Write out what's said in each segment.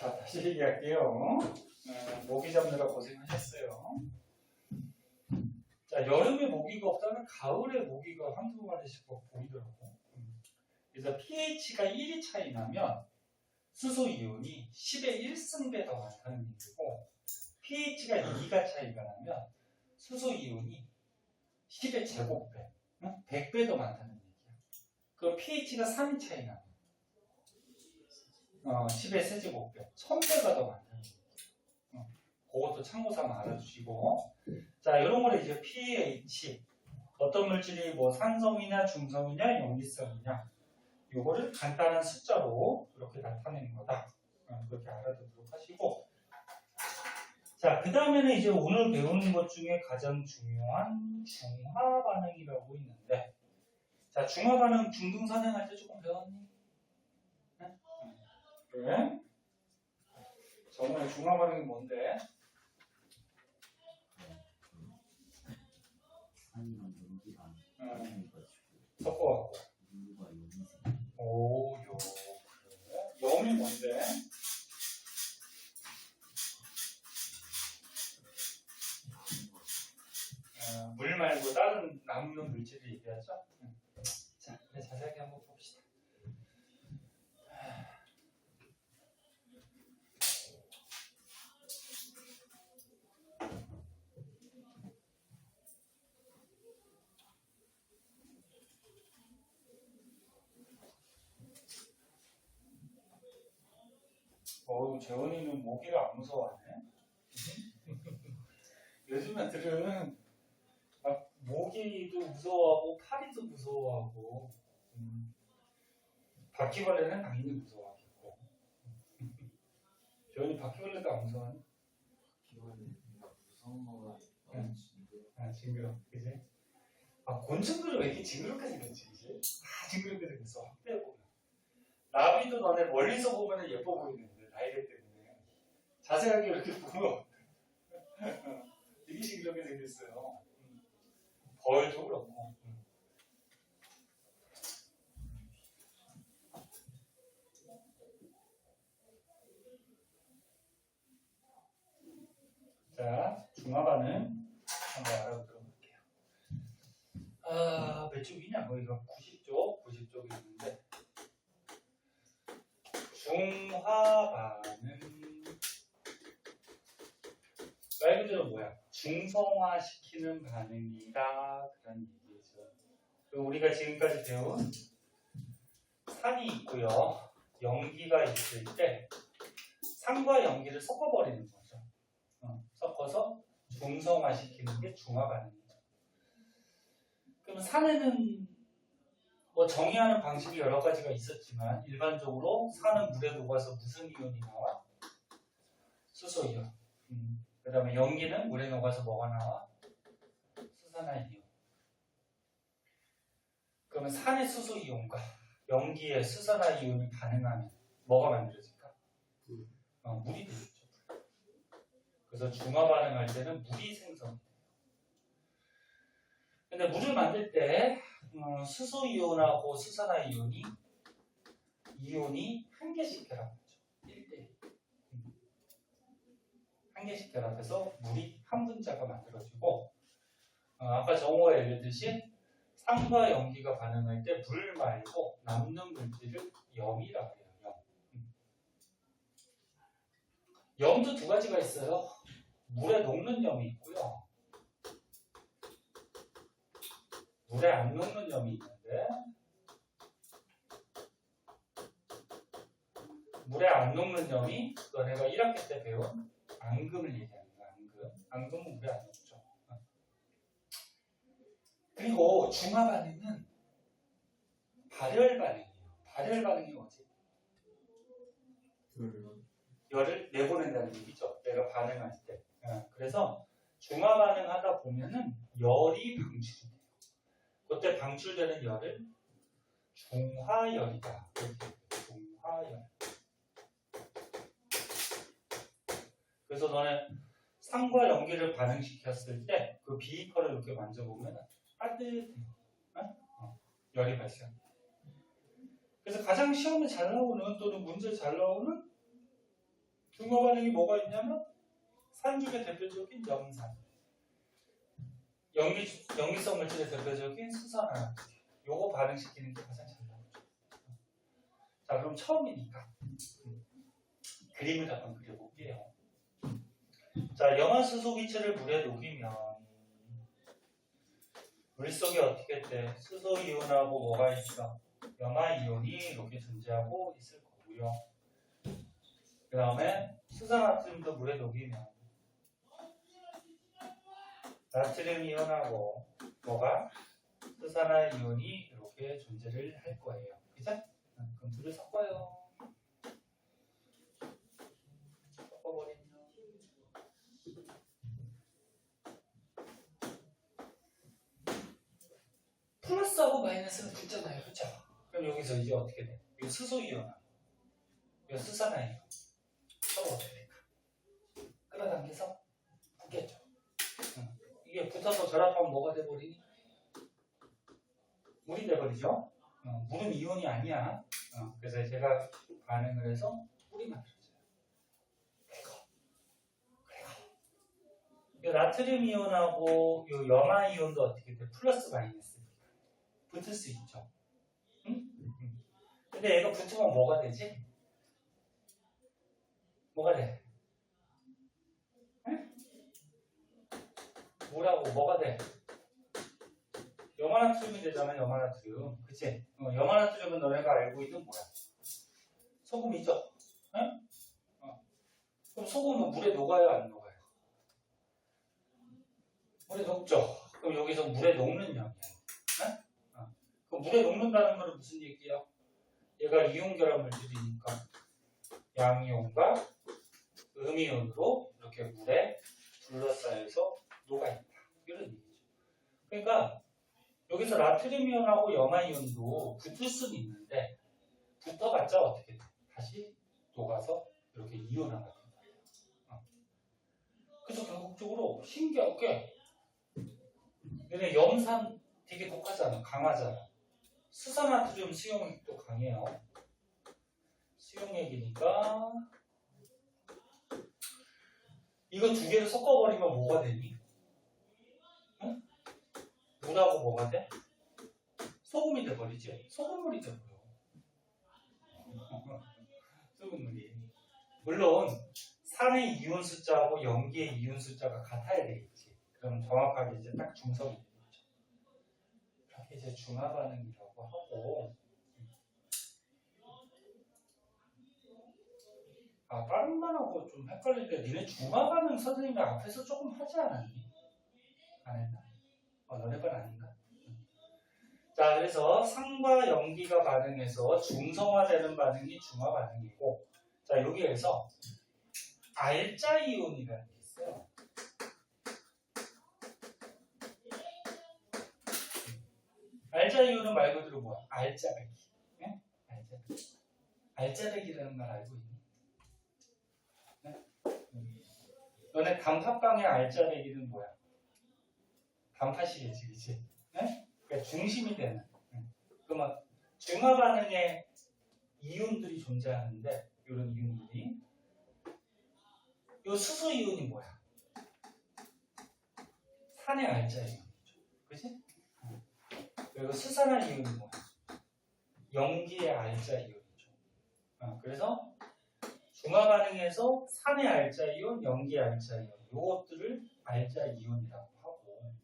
자, 다시 얘기할게요. 모기 잡느라 고생하셨어요. 자, 여름에 모기가 없다면 가을에 모기가 한두 마리씩 보이더라고. 그래서 pH가 1이 차이 나면 수소 이온이 10의 1승배 더 많다는 얘기고, pH가 2가 차이가 나면 수소 이온이 10의 제곱배, 100배 더 많다는 얘기야. 그럼 pH가 3이 차이 나면 10의 세제곱배, 1000배가 더 많다는 얘기야. 그것도 참고 삼아 알아주시고, 자, 이런 거를 이제 pH, 어떤 물질이 뭐 산성이냐, 중성이냐, 염기성이냐, 요거를 간단한 숫자로 이렇게 나타내는 거다. 그렇게 알아두도록 하시고, 자, 그 다음에는 이제 오늘 배우는 것 중에 가장 중요한 중화 반응이라고 있는데, 자, 중화 반응 중등 선행할 때 조금 배웠니? 네? 그래? 정말 중화 반응이 뭔데? 산이랑 연기랑 섞어갖고. 물과 용이 오, 요. 그래. 염이 뭔데? 물 말고 다른 남는 물질을 얘기하죠? 자, 자세하게 한번 봅시다. 재원이는 모기를 안 무서워하네. 요즘 애들은 막 모기도 무서워하고 파리도 무서워하고 바퀴벌레는 당연히 무서워하겠고. 재원이 바퀴벌레도 안 무서워하니? 바퀴벌레가 무서운 거가 너무 징그러. 징그러, 그지? 곤충들은 왜 이렇게 징그럽게 생겼지, 그지? 징그럽게 생겼어, 확 빼고. 나비도 너네 멀리서 보면 예뻐 보이는데, 나이대 때문에. 자세하게 이렇게 보면 되게 징그럽게 생겼어요. 벌도 그렇고. 자, 중화반응 한번 알아보도록 할게요. 몇 쪽이냐? 이거 90쪽, 90쪽이 있는데. 중화반응. 말 그대로 뭐야? 중성화시키는 반응이다. 그런 얘기죠. 그리고 우리가 지금까지 배운 산이 있고요. 연기가 있을 때 산과 연기를 섞어버리는 거죠. 섞어서 중성화시키는 게 중화반응이죠. 그럼 산에는 뭐 정의하는 방식이 여러 가지가 있었지만 일반적으로 산은 물에 녹아서 무슨 이온이 나와? 수소 이온. 그 다음에 연기는 물에 녹아서 뭐가 나와? 수산화이온. 그러면 산의 수소 이온과 연기의 수산화이온이 반응하면 뭐가 만들어질까? 물이 되겠죠. 그래서 중화 반응할 때는 물이 생성돼요. 근데 물을 만들 때 수소 이온하고 수산화이온이 한 개씩 결합하죠. 1대1. 한 개씩 결합해서 물이 한 분자가 만들어지고, 아까 정호가 얘기했듯이 산과 연기가 반응할 때 물 말고 남는 물질을 염이라고 해요. 염도 두 가지가 있어요. 물에 녹는 염이 있고요. 물에 안 녹는 염이 있는데, 물에 안 녹는 염이 너네가 1학기 때 배운 앙금을 얘기하는 거야. 앙금은 물에 안 녹죠. 그리고 중화 반응은 발열 반응이에요. 발열 반응이 뭐지? 열을 내보낸다는 얘기죠. 내가 반응할 때. 그래서 중화 반응하다 보면은 열이 방출이 돼요. 그때 방출되는 열을 중화열이다. 중화열. 그래서 너네 산과 연기를 반응시켰을 때 그 비커를 이렇게 만져보면 따뜻해요. 열이 발생. 그래서 가장 시험에 잘 나오는 또는 문제 잘 나오는 중화 반응이 뭐가 있냐면 산 중에 대표적인 염산, 염기성 물질의 대표적인 수산화. 요거 반응시키는 게 가장 잘 나오죠. 자, 그럼 처음이니까 그림을 한번 그려볼게요. 자, 염화수소 기체를 물에 녹이면 물 속에 어떻게 돼? 수소 이온하고 뭐가 있어? 염화 이온이 이렇게 존재하고 있을 거고요. 그 다음에 수산나트륨도 물에 녹이면 나트륨 이온하고 뭐가? 수산화 이온이 이렇게 존재를 할 거예요. 그죠? 그럼 둘을 섞어요. 섞어버리면 플러스하고 마이너스는 붙잖아요. 그렇죠? 그럼 여기서 이제 어떻게 돼? 이 수소 이온하고 이 수산화 이온 서로 어떻게 될까? 끌어당겨서 붙겠죠. 이게 붙어서 결합하면 뭐가 돼버리니? 물이 돼버리죠. 물은 이온이 아니야. 그래서 제가 반응을 해서 물이 만들어져요. 그래요. 이 나트륨 이온하고 이 염화 이온도 어떻게 돼? 플러스 마이너스 붙을 수 있죠. 응? 근데 얘가 붙으면 뭐가 되지? 뭐가 돼? 응? 뭐라고? 뭐가 돼? 염화나트륨이 되잖아. 염화나트륨. 그치? 염화나트륨은 너네가 알고 있는 뭐야? 소금이죠? 응? 그럼 소금은 물에 녹아요? 안 녹아요? 물에 녹죠? 그럼 여기서 물에 녹는 양이야. 응? 그럼 물에 녹는다는 건 무슨 얘기야? 얘가 이온 결합 물질이니까 양이온과 음이온으로 이렇게 물에 둘러싸여서 녹아있다. 이런 얘기죠. 그러니까 여기서 나트륨 이온하고 염화 이온도 붙을 수는 있는데 붙어봤자 어떻게 돼? 다시 녹아서 이렇게 이온화가 된다. 그래서 결국적으로 신기하게 얘네 염산 되게 독하잖아. 강하잖아. 수산나트륨 수용액도 강해요. 수용액이니까 이거 두 개를 섞어버리면 뭐가 되니? 응? 물하고 뭐가 돼? 소금이 돼버리지? 소금물이 돼버려. 소금물이. 물론 산의 이온 숫자하고 염기의 이온 숫자가 같아야 되겠지. 그럼 정확하게 이제 딱 중성이 되겠죠. 이렇게 이제 중화 반응이라고 하고. 다른 반하고 좀 헷갈릴 때 니네 중화 반응 선생님이 앞에서 조금 하지 않았니? 안 했나? 너네 반 아닌가? 자, 그래서 산과 염기가 반응해서 중성화되는 반응이 중화 반응이고, 자, 여기에서 알자 이온이라는 게 있어요. 알자 이온은 말 그대로 뭐야? 알짜배기. 네? 알짜배기. 알짜배기라는 걸 알고 있니? 네? 너네 단팥빵의 알짜배기는 뭐야? 단팥이겠지, 그치? 네? 그러니까 중심이 되는. 그러면 중화 반응에 이온들이 존재하는데, 이런 이온들이. 이 수소 이온이 뭐야? 산의 알자 이온이죠. 그치? 그리고 수산화 이온이 뭐야? 염기의 알자 이온이죠. 그래서 중화 반응에서 산의 알자 이온, 염기의 알자 이온, 요것들을 알자 이온이라고 하고,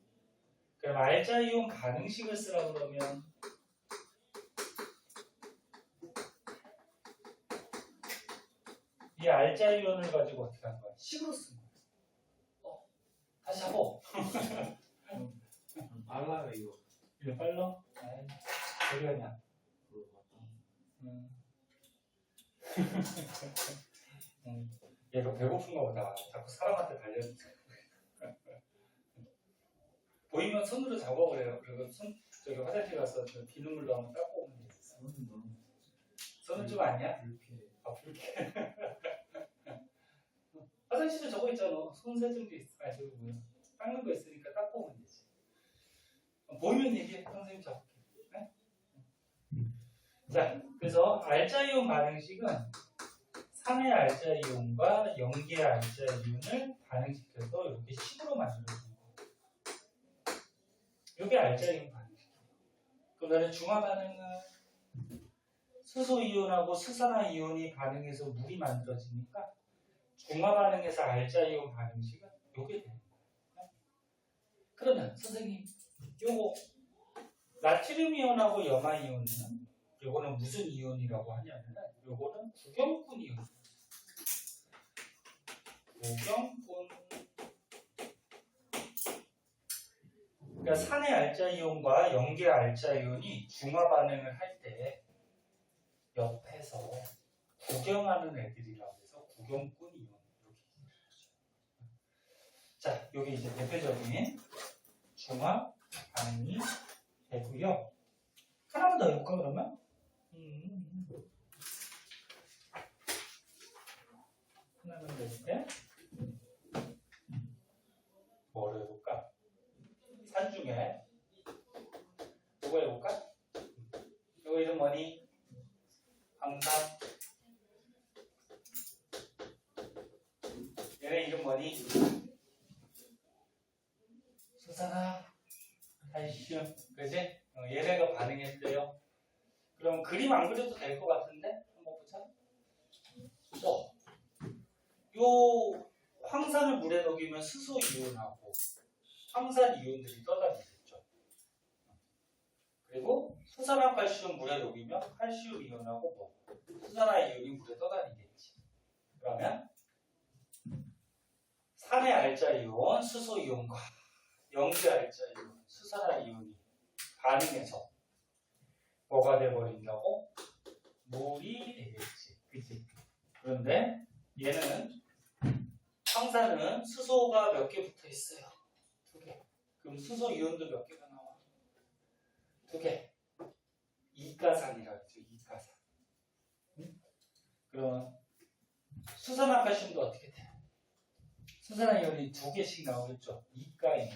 그럼 알자 이온 가능식을 쓰라고 그러면 이 알자 이온을 가지고 어떻게 한 거야? 식으로 쓴 거야. 다시 하고. 빨라요 이거. 이거 빨라? 어디 갔냐? 얘가 배고픈가 보다. 자꾸 사람한테 달려있어. 보이면 손으로 잡아보래요. 그리고 저기 화장실 가서 비눗물로 한번 닦고 오면 돼. 손은 좀 아니야? 불쾌. 화장실에 저거 있잖아. 손 세정기 있어. 저거 뭐야? 닦는 거 있으니까 닦고 오면 되지. 보이면 얘기해. 선생님 잡을게. 네? 자, 그래서 알자이온 반응식은 산의 알자 이온과 염기의 알자 이온을 반응시켜서 이렇게 식으로 만들어주는 거. 이게 알자 이온 반응시켜. 그러면 중화 반응은 수소 이온하고 수산화 이온이 반응해서 물이 만들어지니까 중화 반응에서 알자 이온 반응식은 요게 되는 거예요. 그러면 선생님, 요거 나트륨 이온하고 염화 이온은 요거는 무슨 이온이라고 하냐면 요거는 구경꾼 이온. 구경꾼. 그러니까 산의 알자 이온과 염기의 알자 이온이 중화 반응을 할 때 옆에서 구경하는 애들이라고 해서 구경꾼 이온 이렇게 얘기를 하죠. 자, 여기 이제 대표적인 중화 반응이 되고요. 하나만 더 해볼까 그러면? 하나만 더 해볼게. 뭐를 해볼까? 산 중에 누구 해볼까? 이거 이름 뭐니? 황산. 얘네 이름 뭐니? 수산화, 칼슘, 그지? 얘네가 반응했대요. 그럼 그림 안 그려도 될 것 같은데? 한번 보자. 요 황산을 물에 녹이면 수소 이온하고 황산 이온들이 떠다니겠죠. 그리고 수산화 칼슘 물에 녹이면 칼슘 이온하고 뭐 수산화 이온이 물에 떠다니겠지. 그러면 산의 알자 이온, 수소 이온과 염기 알자 이온, 수산화 이온이 반응해서 뭐가 돼버린다고? 물이 되겠지. 그치? 그런데 얘는 황산은 수소가 몇 개 붙어 있어요? 2개. 그럼 수소 이온도 몇 개가 나와? 2개. 이가산이라고 했죠. 이가산. 응? 그럼 수산화 칼슘도 어떻게 돼? 수산화 이온이 2개씩 나오겠죠. 이가인.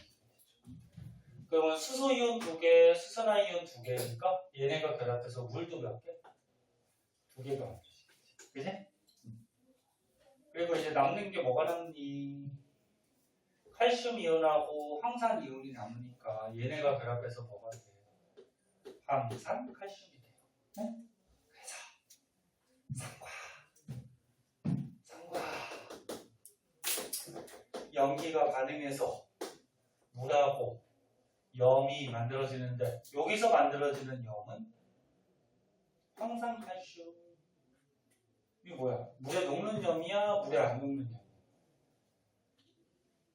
그러면 수소 이온 2개, 수산화 이온 2개니까 얘네가 결합해서 물도 몇 개? 2개가 만들어지겠지. 그지? 그리고 이제 남는 게 뭐가 남니? 칼슘 이온하고 황산 이온이 남으니까 얘네가 결합해서 뭐가 돼요? 황산 칼슘이 돼요. 네? 그래서 산과 염기가 반응해서 물하고 염이 만들어지는데 여기서 만들어지는 염은 황산 칼슘. 이게 뭐야? 물에 녹는 염이야? 물에 안 녹는 염?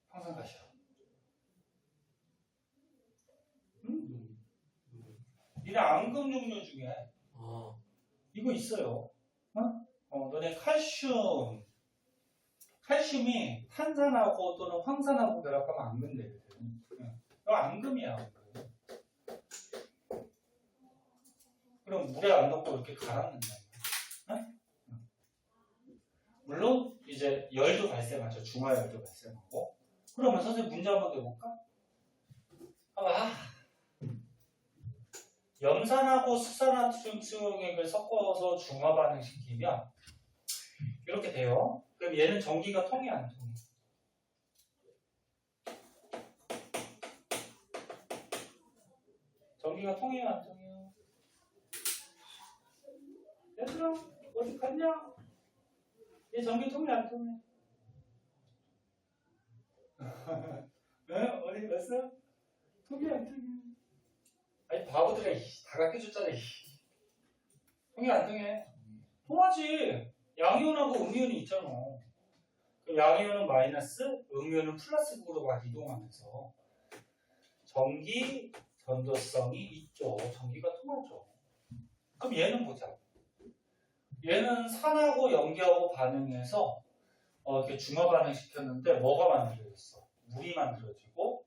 황산 칼슘. 니네 앙금 종류 중에 이거 있어요. 너네 칼슘이 탄산하고 또는 황산하고 결합하면 앙금 되거든. 이거 앙금이야. 앙금. 그럼 물에 안 넣고 이렇게 갈았는다. 물론 이제 열도 발생하죠. 중화열도 발생하고. 그러면 선생님 문제 한번 내볼까? 봐봐. 염산하고 수산화트륨 수용액을 섞어서 중화 반응시키면 이렇게 돼요. 그럼 얘는 전기가 통해 안 통해? 전기가 통해요 안 통해요? 얘들아 어디 갔냐? 얘 전기 통해 안 통해? 어디 갔어? 통해 안 통해? 아니 바보들아 다 가르쳐줬잖아. 통해 안 통해? 통하지. 양이온하고 음이온이 있잖아. 그럼 양이온은 마이너스, 음이온은 플러스 극으로 막 이동하면서 전기 전도성이 있죠. 전기가 통하죠. 그럼 얘는 보자. 얘는 산하고 염기하고 반응해서 이렇게 중화 반응 시켰는데 뭐가 만들어졌어? 물이 만들어지고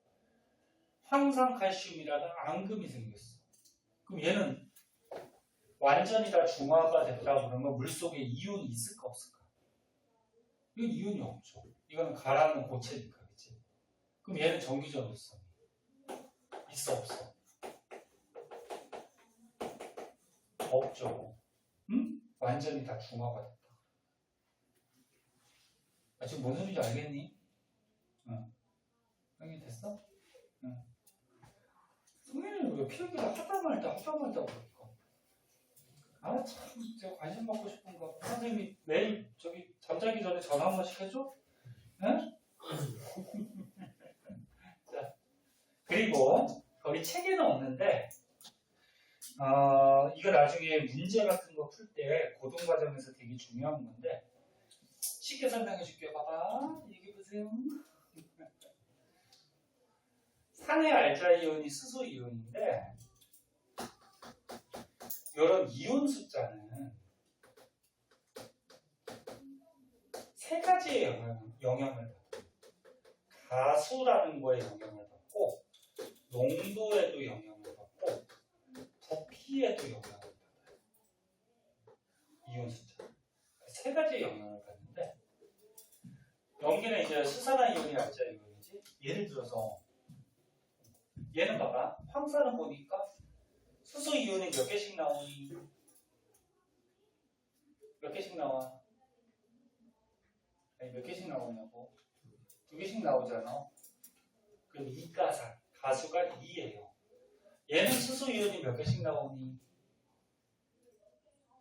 황산칼슘이라는 앙금이 생겼어. 그럼 얘는 완전히 다 중화가 됐다 그러면 물속에 이온이 있을까 없을까? 이건 이온이 없죠. 이거는 가라앉는 고체니까. 그치? 그럼 얘는 전기전도성 있어 없어? 없죠. 응? 완전히 다 중화가 됐다. 지금 뭔 소리인지 알겠니? 응. 됐어? 응. 성민이는 왜 필기를 하다 말다 그럴까? 아, 참, 제가 관심 받고 싶은가. 선생님이 내일 저기 잠자기 전에 전화 한 번씩 해줘? 응? 자, 그리고 거기 책에는 없는데, 이거 나중에 문제 같은 거 풀 때 고등 과정에서 되게 중요한 건데, 쉽게 설명해 줄게요. 봐봐. 얘기해 보세요. 산의 알자이온이 수소 이온인데, 이런 이온 숫자는 세 가지의 영향을 받아요. 가수라는 거에 영향을 받고, 농도에도 영향을 받고, 부피에도 영향을 받아요. 이온 숫자. 세 가지의 영향을 받는데, 여기는 이제 수산화이온이 알자이온이지. 예를 들어서, 얘는 봐봐. 황산은 보니까 수소 이온이 몇 개씩 나오니? 몇 개씩 나와? 아니, 몇 개씩 나오냐고? 2개씩 나오잖아. 그럼 2가산. 가수가 2예요. 얘는 수소 이온이 몇 개씩 나오니?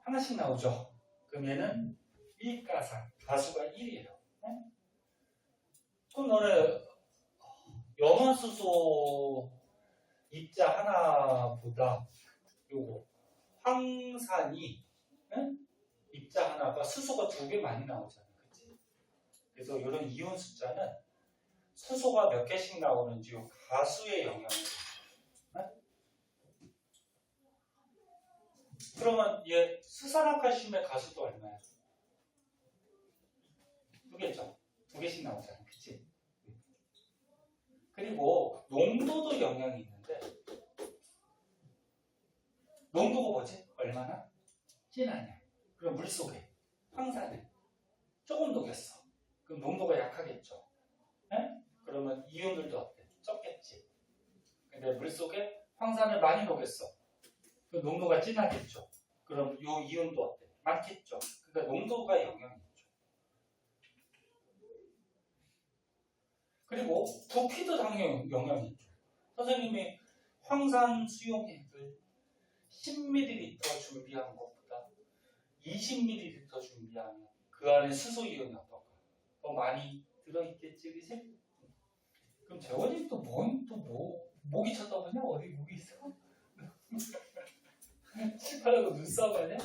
하나씩 나오죠. 그럼 얘는 1가산. 가수가 1이에요. 네? 그럼 너네 염화수소 입자 하나보다 요거 황산이 입자 하나가 수소가 2개 많이 나오잖아. 그치? 그래서 이런 이온 숫자는 수소가 몇 개씩 나오는지 요 가수의 영향을 줘요. 그러면 얘 수산화칼슘의 가수도 얼마야? 2개죠. 2개씩 나오잖아. 그치? 그리고 농도도 영향이 있는데 농도가 뭐지? 얼마나? 진하냐? 그럼 물속에 황산에 조금 녹였어. 그럼 농도가 약하겠죠. 네? 그러면 이온들도 어때? 적겠지. 근데 물속에 황산을 많이 녹였어. 그럼 농도가 진하겠죠. 그럼 이 이온도 어때? 많겠죠. 그러니까 농도가 영향이 있죠. 그리고 부피도 당연히 영향이 있죠. 선생님이 황산 수용액을 10ml 준비한 것보다 20ml 준비하면 그 안에 수소 이온이 어떨까? 더 많이 들어있겠지, 그치? 그럼 재원이 또 목이 쳤다고 하냐? 어디 목이 있어? 칠판하고 눈싸움 하냐?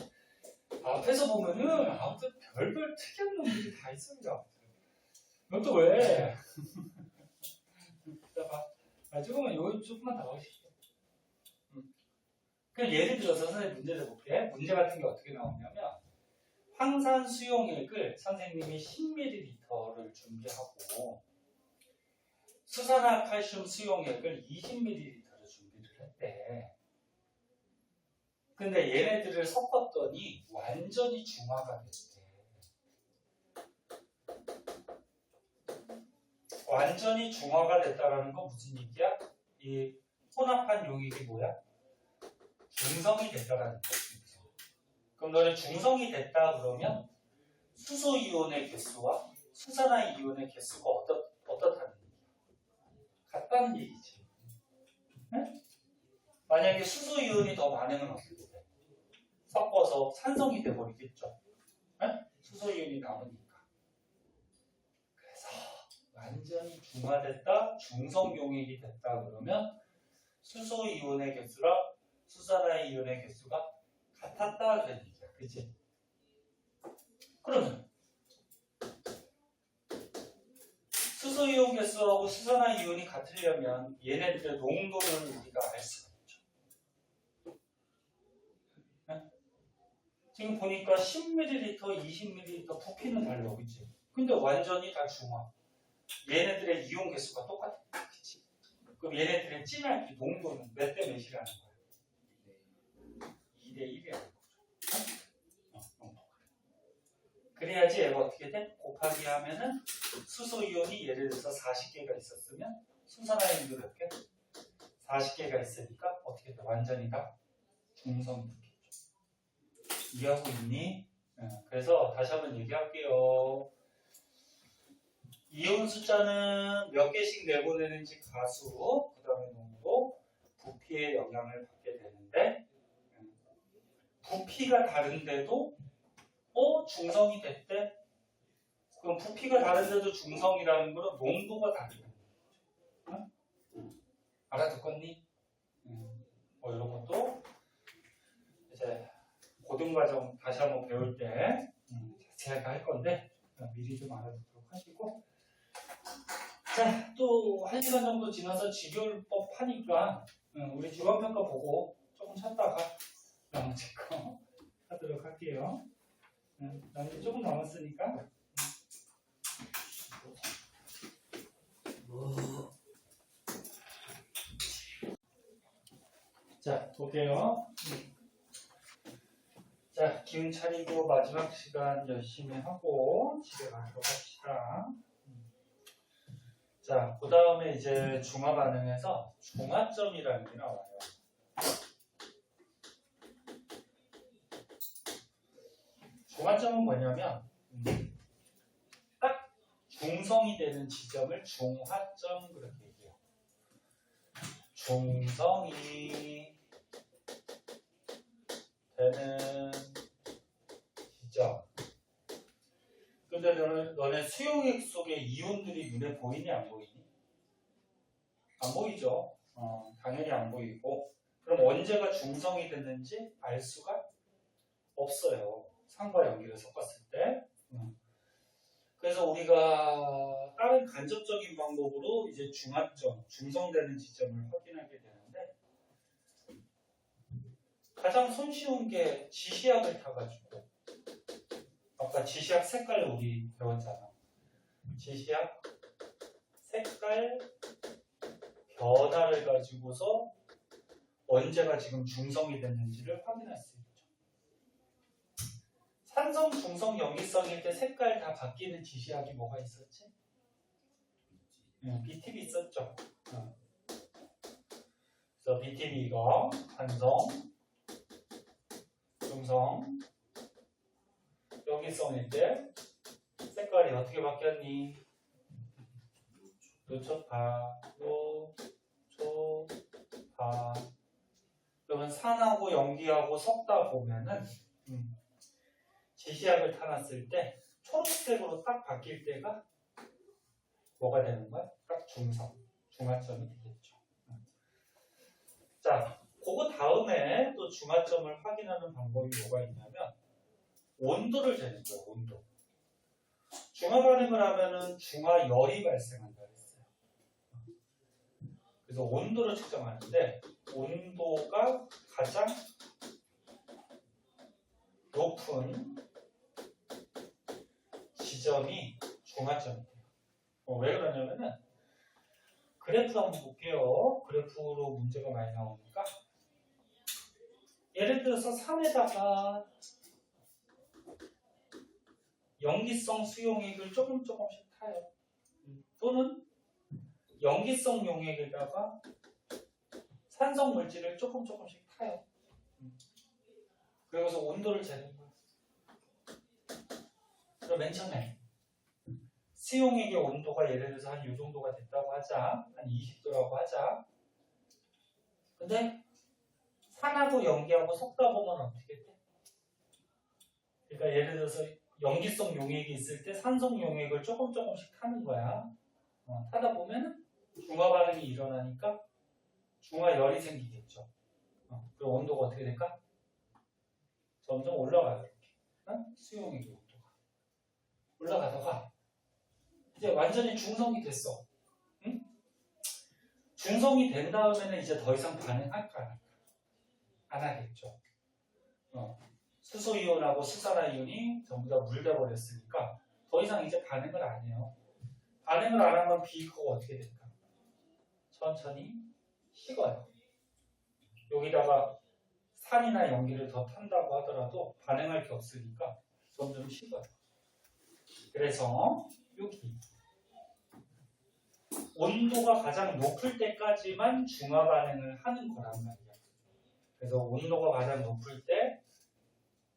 앞에서 보면은 아무튼 별별 특이한 놈들이 다 있습니다. 너 또 왜? 자, 봐. 조금만 더 하시죠. 그럼 예를 들어서 선생님 문제를 볼게. 문제 같은 게 어떻게 나오냐면 황산 수용액을 선생님이 10ml를 준비하고 수산화칼슘 수용액을 20ml를 준비를 했대. 근데 얘네들을 섞었더니 완전히 중화가 됐대. 완전히 중화가 됐다라는 건 무슨 얘기야? 이 혼합한 용액이 뭐야? 중성이 됐다라는 거지. 그럼 너는 중성이 됐다 그러면 수소 이온의 개수와 수산화 이온의 개수가 어떻다는 얘기야? 같다는 얘기지. 네? 만약에 수소 이온이 더 많으면 어떻게 돼? 섞어서 산성이 돼버리겠죠. 네? 수소 이온이 남으니까. 그래서 완전히 중화됐다, 중성 용액이 됐다 그러면 수소 이온의 개수랑 수산화 이온의 개수가 같았다 그런 얘기야. 그치? 그러면 수소 이온 개수하고 수산화 이온이 같으려면 얘네들의 농도를 우리가 알 수가 있죠. 네? 지금 보니까 10ml, 20ml 부피는 달라, 그치? 근데 완전히 다 중화. 얘네들의 이온 개수가 똑같아. 그치? 그럼 얘네들의 진한 농도는 몇 대 몇이라는 거야? 2대 1이라는 거죠. 그래야지 얘가 어떻게 돼? 곱하기 하면은 수소 이온이 예를 들어서 40개가 있었으면 수산화 이온도 몇 개? 40개가 있으니까 어떻게 돼? 완전히 다 중성이 되겠죠. 이해하고 있니? 그래서 다시 한번 얘기할게요. 이온 숫자는 몇 개씩 내보내는지 가수, 그 다음에 농도, 부피의 영향을 받게 되는데 부피가 다른데도 중성이 됐대? 그럼 부피가 다른데도 중성이라는 거는 농도가 다르다는 거죠. 응? 알아듣겠니? 이런 것도 이제 고등과정 다시 한번 배울 때 자세하게 할 건데 미리 좀 알아두도록 하시고, 자, 또 1시간 정도 지나서 지교율법 하니까 우리 지원평가 보고 조금 찾다가 나머지 거 하도록 할게요. 나머지 조금 남았으니까. 자, 볼게요. 자, 기운 차리고 마지막 시간 열심히 하고 집에 가도록 합시다. 자, 그 다음에 이제 중화 반응에서 중화점이라는 게 나와요. 중화점은 뭐냐면 딱 중성이 되는 지점을 중화점 그렇게 얘기해요. 중성이 되는 지점. 근데 너네 수용액 속에 이온들이 눈에 보이니 안 보이니? 안 보이죠. 당연히 안 보이고. 그럼 언제가 중성이 됐는지 알 수가 없어요. 산과 연기를 섞었을 때. 그래서 우리가 다른 간접적인 방법으로 이제 중화점, 중성되는 지점을 확인하게 되는데, 가장 손쉬운 게 지시약을 타가지고, 아까 지시약 색깔 우리 배웠잖아. 지시약 색깔 변화를 가지고서 언제가 지금 중성이 됐는지를 확인할 수 있죠. 산성, 중성, 염기성일 때 색깔 다 바뀌는 지시약이 뭐가 있었지? BTB 있었죠. 그래서 BTB 이거 산성, 중성, 염기성일 때 색깔이 어떻게 바뀌었니? 노초파, 노초파. 그러면 산하고 염기하고 섞다 보면은 지시약을 타놨을 때 초록색으로 딱 바뀔 때가 뭐가 되는 거야? 딱 중성, 중화점이 되겠죠. 자, 그거 다음에 또 중화점을 확인하는 방법이 뭐가 있냐면 온도를 재는 거예요. 온도. 중화 반응을 하면은 중화열이 발생한다 그랬어요. 그래서 온도를 측정하는데 온도가 가장 높은 지점이 중화점이에요. 왜 그러냐면은 그래프 한번 볼게요. 그래프로 문제가 많이 나오니까 예를 들어서 산에다가 염기성 수용액을 조금씩 타요. 또는 염기성 용액에다가 산성 물질을 조금씩 타요. 그래서 온도를 재는 거예요. 그럼 맨 처음에 수용액의 온도가 예를 들어서 한 이 정도가 됐다고 하자. 한 20도라고 하자. 근데 산하고 염기하고 섞다 보면 어떻게 돼? 그러니까 예를 들어서 염기성 용액이 있을 때 산성 용액을 조금씩 타는 거야. 타다 보면 중화 반응이 일어나니까 중화열이 생기겠죠. 그럼 온도가 어떻게 될까? 점점 올라가요. 이렇게. 수용액의 온도가 올라가다가 이제 완전히 중성이 됐어. 응? 중성이 된 다음에는 이제 더 이상 반응할까 안 할까? 안 하겠죠. 수소이온하고 수산화이온이 전부 다 물돼 버렸으니까 더 이상 이제 반응을 안 해요. 반응을 안 하면 비커가 어떻게 될까? 천천히 식어요. 여기다가 산이나 연기를 더 탄다고 하더라도 반응할 게 없으니까 점점 식어요. 그래서 여기 온도가 가장 높을 때까지만 중화 반응을 하는 거란 말이야. 그래서 온도가 가장 높을 때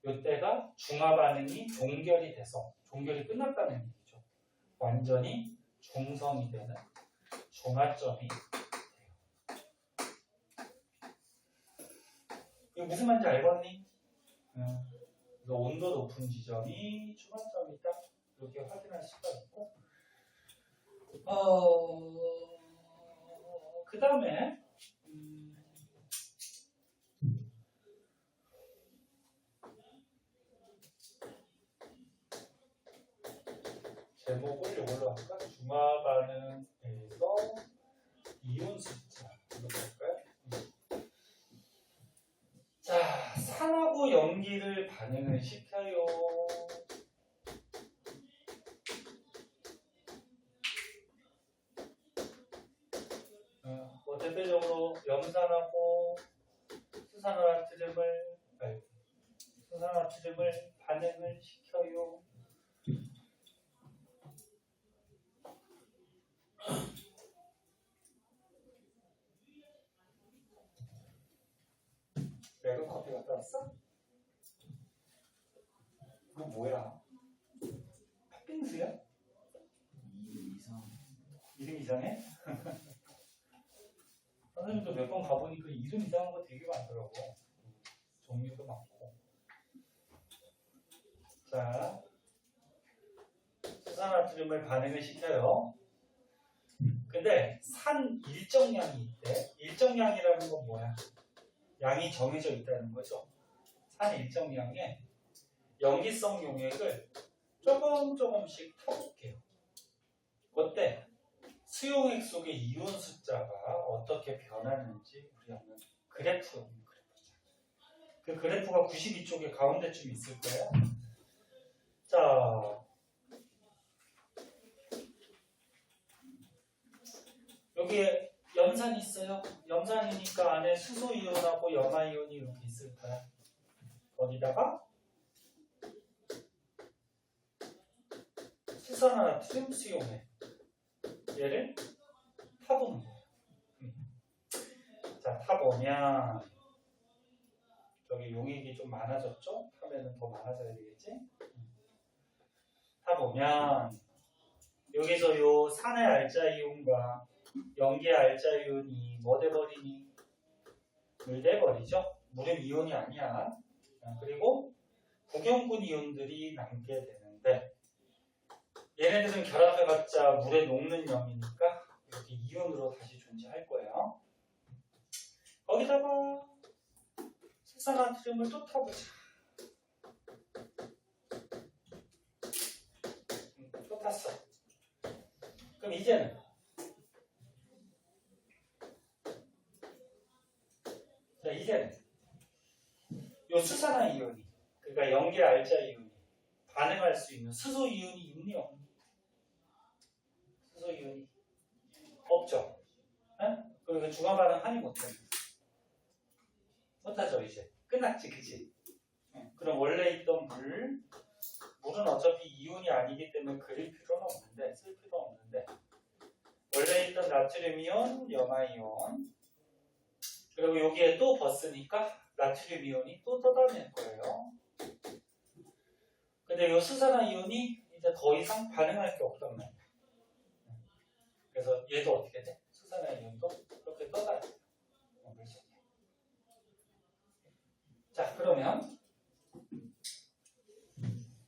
이때가 중화 반응이 종결이 돼서 종결이 끝났다는 얘기죠. 완전히 중성이 되는 중화점이 돼요. 이거 무슨 말인지 알겠니? 그래서 온도 높은 지점이 중화점이다. 이렇게 확인할 수가 있고, 그 다음에 제목을 이걸로 할까? 중화 반응에서 이온 숫자 이렇게 할까요? 자, 산하고 염기를 반응을 시켜요. 대표적으로 염산하고 수산화나트륨을 반응을 시켜요. 내가 커피 갖다 왔어? 이거 뭐야? 팥빙수야? 이름 이상해? 선생님도 몇 번 가보니까 이름 이상한 거 되게 많더라고. 종류도 많고. 자, 수산나트륨을 반응을 시켜요. 근데 산 일정량이 있대. 일정량이라는 건 뭐야? 양이 정해져 있다는 거죠. 산 일정량에 염기성 용액을 조금씩 타볼게요. 그때 수용액 속의 이온 숫자가 어떻게 변하는지 우리 한번 그래프가 있는 그래프죠. 그 그래프가 92쪽에 가운데쯤 있을 거예요. 자, 여기에 염산이 있어요. 염산이니까 안에 수소 이온하고 염화 이온이 이렇게 있을 거야. 거기다가 수산화나트륨 수용액 얘를 타보는 거예요. 자, 타보면 저기 용액이 좀 많아졌죠? 타면은 더 많아져야 되겠지? 타보면 여기서 요 산의 알자이온과 염기의 알자이온이 뭐 돼버리니? 물 돼버리죠? 물은 이온이 아니야. 그리고 구경군 이온들이 남게 되는데 얘네들은 결합해봤자 물에 녹는 염이니까 이렇게 이온으로 다시 존재할 거예요. 거기다가 수산나트륨을 또 타보자. 또 탔어. 그럼 이제는 요 수산화 이온이, 그러니까 염기 알자 이온이 반응할 수 있는 수소 이온이 있니 없니? 수소 이온이 없죠. 그리고 중화 반응 하니 못해. 못하죠. 이제 끝났지, 그치? 그럼 원래 있던 물은 어차피 이온이 아니기 때문에 그릴 필요는 없는데, 쓸 필요는 없는데, 원래 있던 나트륨 이온, 염화 이온, 그리고 여기에 또 벗으니까 나트륨 이온이 또 떠다닐 거예요. 근데 이 수산화 이온이 이제 더 이상 반응할 게 없단 말이야. 그래서 얘도 어떻게 돼? 수산화 이온도 이렇게 떠다녀요. 물속에. 자, 그러면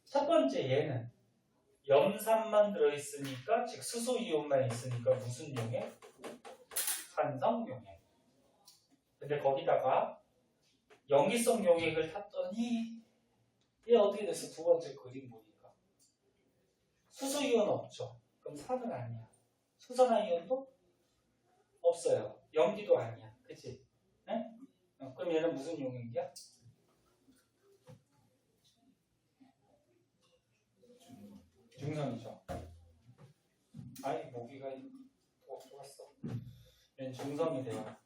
첫 번째 얘는 염산만 들어있으니까, 즉 수소 이온만 있으니까 무슨 용액? 산성 용액. 근데 거기다가 염기성 용액을 탔더니 얘 어떻게 됐어? 두 번째 그림 보니까 수소 이온 없죠. 그럼 산은 아니야. 수산화 이온도 없어요. 염기도 아니야. 그치? 네? 그럼 얘는 무슨 용액이야? 중성이죠. 아니, 모기가 들어왔어. 얘는 중성이 돼요.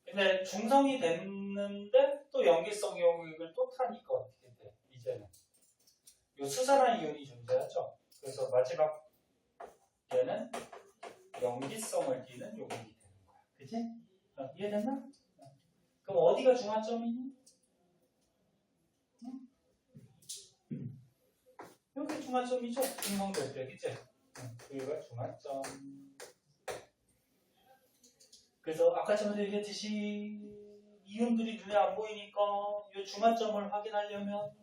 근데 중성이 됐는데 또 염기성 용액을 또 타니까 어떻게 돼? 이제는 이 수산화 이온이 존재하죠. 그래서 마지막 얘는 염기성을 띠는 용액이 되는 거야. 그치? 이해됐나? 그럼 어디가 중화점이니? 응? 여기 중화점이죠. 중성될 때, 그치? 여기가 중화점. 그래서 아까 전에 얘기했듯이 이온들이 눈에 안 보이니까 이 중화점을 확인하려면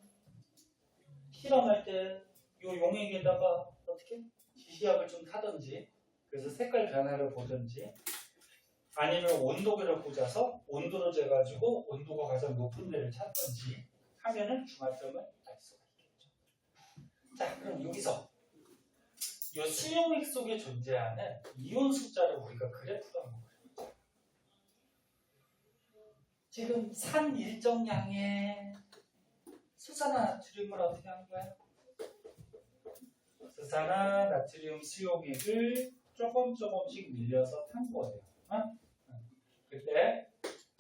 실험할 때 이 용액에다가 어떻게 지시약을 좀 타든지, 그래서 색깔 변화를 보든지, 아니면 온도계를 꽂아서 온도를 재가지고 온도가 가장 높은 데를 찾든지 하면은 중화점을 알 수가 있겠죠. 자, 그럼 여기서 이 수용액 속에 존재하는 이온 숫자를 우리가 그래프로 한번 그려보자. 지금 산 일정량의 수산화 나트륨을 어떻게 하는 거야? 수산화 나트륨 수용액을 조금씩 밀려서 탄 거예요. 어? 그때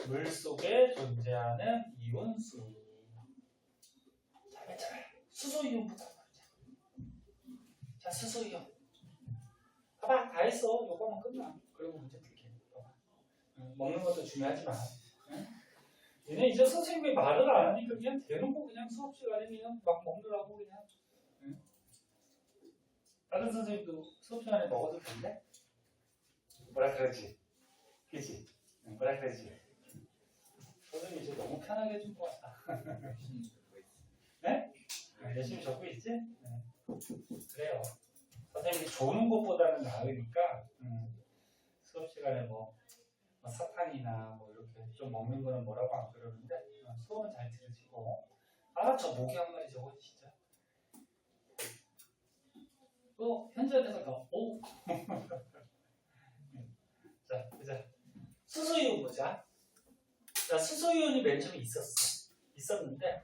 물 속에 존재하는 이온수. 자, 맨 처음에 수소이온부터 보자. 자, 수소이온. 봐봐, 다 했어. 요거만 끝나. 그리고 문제 풀게. 먹는 것도 중요하지만. 얘네 이제 선생님이 말을 안 하니까 그냥 대놓고 그냥 수업 시간에 그냥 막 먹느라고 그냥. 다른 선생님도 수업 시간에 먹어도 된대? 뭐라 그러지? 그치? 뭐라 그러지? 선생님이 이제 너무 편하게 해준 것 같다. 네? 열심히 적고 있지? 네. 그래요. 선생님이 조는 것보다는 나으니까 수업 시간에 뭐 사탕이나 뭐 이렇게 좀 먹는 거는 뭐라고 안 그러는데 수업은 잘 들으시고. 아, 저 모기 한 마리 저거 진짜. 또 현지한테서 더 오. 자, 보자. 수소이온 보자. 자, 수소이온이 맨 처음에 있었는데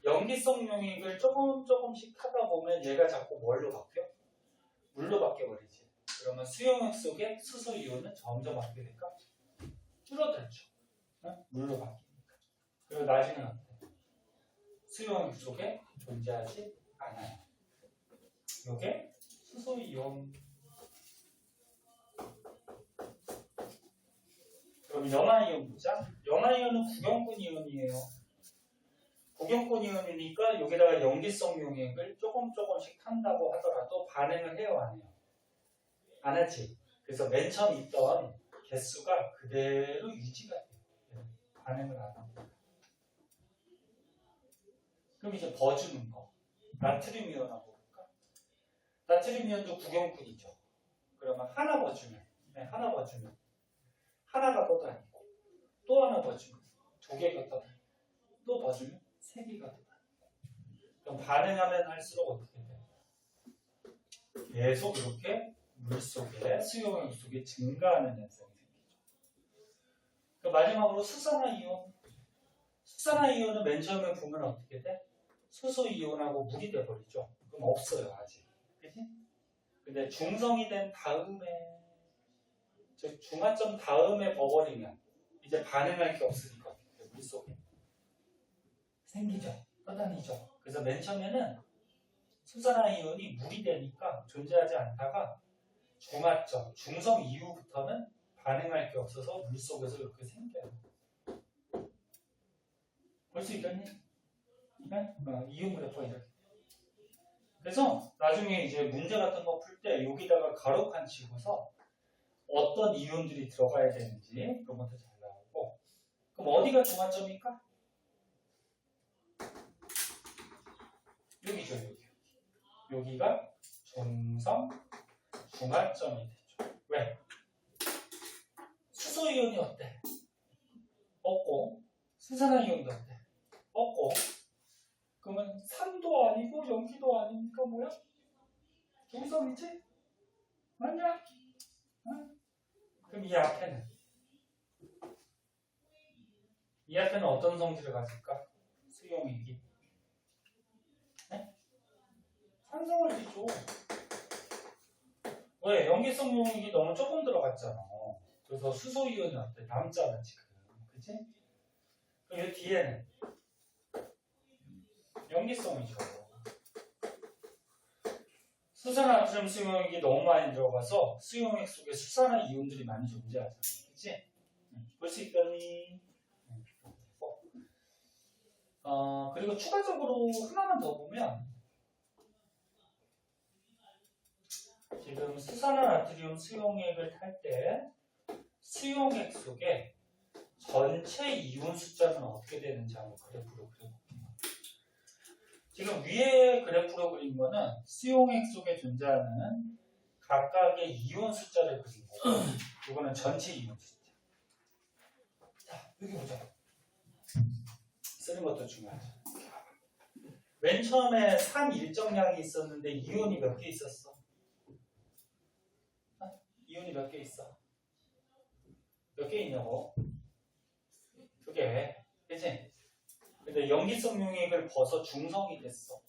염기성 용액을 조금씩 하다 보면 얘가 자꾸 뭘로 바뀌어? 물로 바뀌어버리지. 그러면 수용액 속에 수소이온은 점점 어떻게 될까? 줄어들죠. 응? 물로 바뀌니까. 그리고 나중에는 어때? 수용액 속에 존재하지 않아요. 요게 수소이온. 그럼 연화이온 보자. 연화이온은 구경꾼 이온이에요. 구경꾼 이온이니까 여기다가 염기성 용액을 조금씩 탄다고 하더라도 반응을 해요, 안 해요? 안 하지. 그래서 맨 처음 있던 개수가 그대로 유지가 돼요. 반응을 안 합니다. 그럼 이제 버주는 거. 나트륨 이온하고 볼까? 나트륨 이온도 구경꾼이죠. 그러면 하나 버주면, 하나가 더 다니고, 또 하나 버주면 두 개가 더 다니고, 또 버주면 세 개가 더 다니고. 그럼 반응하면 할수록 어떻게 돼요? 계속 이렇게 물 속에, 수용액 속에 증가하는 현상이 생기죠. 그 마지막으로 수산화이온. 수산화이온은 맨 처음에 보면 어떻게 돼? 수소이온하고 물이 돼버리죠. 그럼 없어요, 아직. 그치? 근데 중성이 된 다음에, 즉 중화점 다음에 버버리면 이제 반응할 게 없으니까 물 속에 생기죠. 떠다니죠. 그래서 맨 처음에는 수산화이온이 물이 되니까 존재하지 않다가 중화점, 중성 이후부터는 반응할 게 없어서 물 속에서 이렇게 생겨요. 볼 수 있겠니? 이온 그래프가 이렇게. 그래서 나중에 이제 문제 같은 거 풀 때 여기다가 가로칸 치고서 어떤 이온들이 들어가야 되는지 그런 것도 잘 나오고. 그럼 어디가 중화점일까? 여기죠, 여기. 여기가 중성 중화점이 되죠. 왜? 수소이온이 어때? 없고. 수산화이온도 어때? 없고. 그러면 산도 아니고 염기도 아니니까 뭐야? 중성이지? 맞냐? 응? 그럼 이 앞에는 어떤 성질을 가질까? 수용액이 네? 산성을 띠죠. 왜? 염기성 용액이 너무 조금 들어갔잖아. 그래서 수소이온이 어때? 남잖아 지금. 그치? 그럼 이 뒤에는 염기성이죠. 수산화나트륨 수용액이 너무 많이 들어가서 수용액 속에 수산화 이온들이 많이 존재하잖아. 그치? 볼 수 있겠니? 그리고 추가적으로 하나만 더 보면 지금 수산화나트륨 수용액을 탈 때 수용액 속에 전체 이온 숫자는 어떻게 되는지 한번 그래프로 그려볼게요. 지금 위에 그래프로 그린 거는 수용액 속에 존재하는 각각의 이온 숫자를 그린 거고, 이거는 전체 이온 숫자. 자, 여기 보자. 쓰는 것도 중요하죠. 맨 처음에 산 일정량이 있었는데 이온이 몇 개 있었어? 이온이 몇 개 있어? 몇 개 있냐고? 2개. 그치? 근데 염기성 용액을 벗어 중성이 됐어.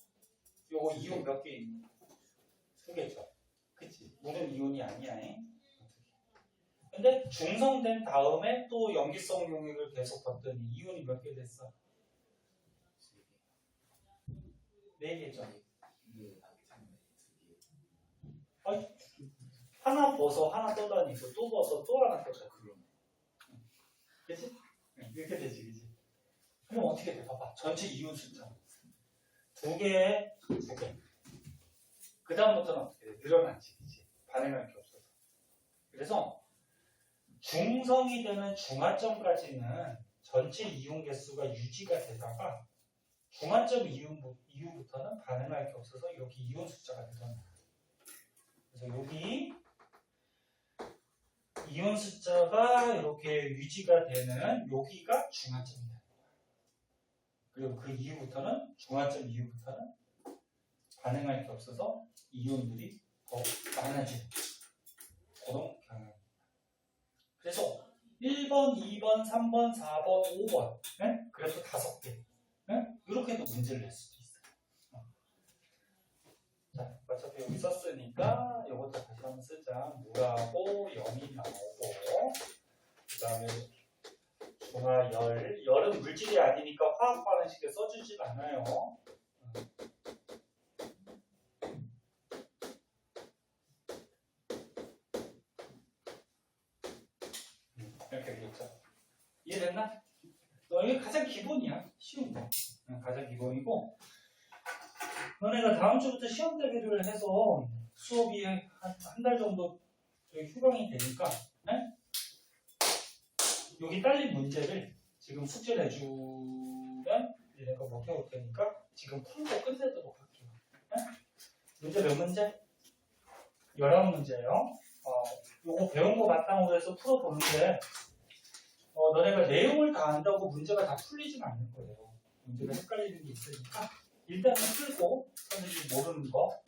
요거 이온 몇 개 있니? 2개죠. 그치? 물은 이온이 아니야. 근데 중성된 다음에 또 염기성 용액을 계속 벗더니 이온이 몇 개 됐어? 4개죠. 하나 벗어 하나 떠다니고 또 벗어 또 하나 떠다니고. 그치? 이렇게 되지, 그치? 그럼 어떻게 돼? 봐봐. 전체 이온 숫자. 2개에 2개. 그 다음부터는 어떻게 돼? 늘어나지, 그치? 반응할 게 없어서. 그래서 중성이 되는 중화점까지는 전체 이온 개수가 유지가 되다가 중화점 이후부터는 반응할 게 없어서 이렇게 이온 숫자가 늘어나. 그래서 여기 이온 숫자가 이렇게 유지가 되는 여기가 중화점이다. 그리고 그 이후부터는 중화점 이후부터는 반응할 게 없어서 이온들이 더 많아지는 그런 경향입니다. 그래서 1번, 2번, 3번, 4번, 5번 네? 그래서 5개 네? 이렇게도 문제를 낼 수도 있어요. 자, 어차피 여기 썼으니까 이것도 다시 한번 쓰자. 물하고 0이 나오고 그 다음에 중화열. 열은 물질이 아니니까 화학 반응식에 써주질 않아요. 이렇게 되겠죠. 이해됐나? 이게 가장 기본이야. 쉬운 거. 가장 기본이고 너네가 다음 주부터 시험 대비를 해서 수업이 한 달 정도 휴강이 되니까 네? 여기 딸린 문제를 지금 숙제를 해주면 내가 못 해올 테니까 지금 풀고 끝내도록 할게요. 네? 문제 몇 문제? 11문제예요. 요거 배운 거 바탕으로 해서 풀어보는데 너네가 내용을 다 안다고 문제가 다 풀리진 않을 거예요. 문제가 헷갈리는 게 있으니까 일단은 풀고 선생님이 모르는 거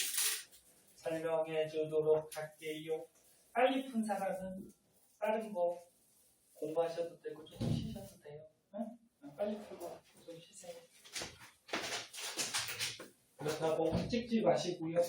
설명해 주도록 할게요. 빨리 푼 사람은 다른 거 공부하셔도 되고 좀 쉬셔도 돼요. 응? 빨리 풀고 좀 쉬세요. 그렇다고 찍지 마시고요.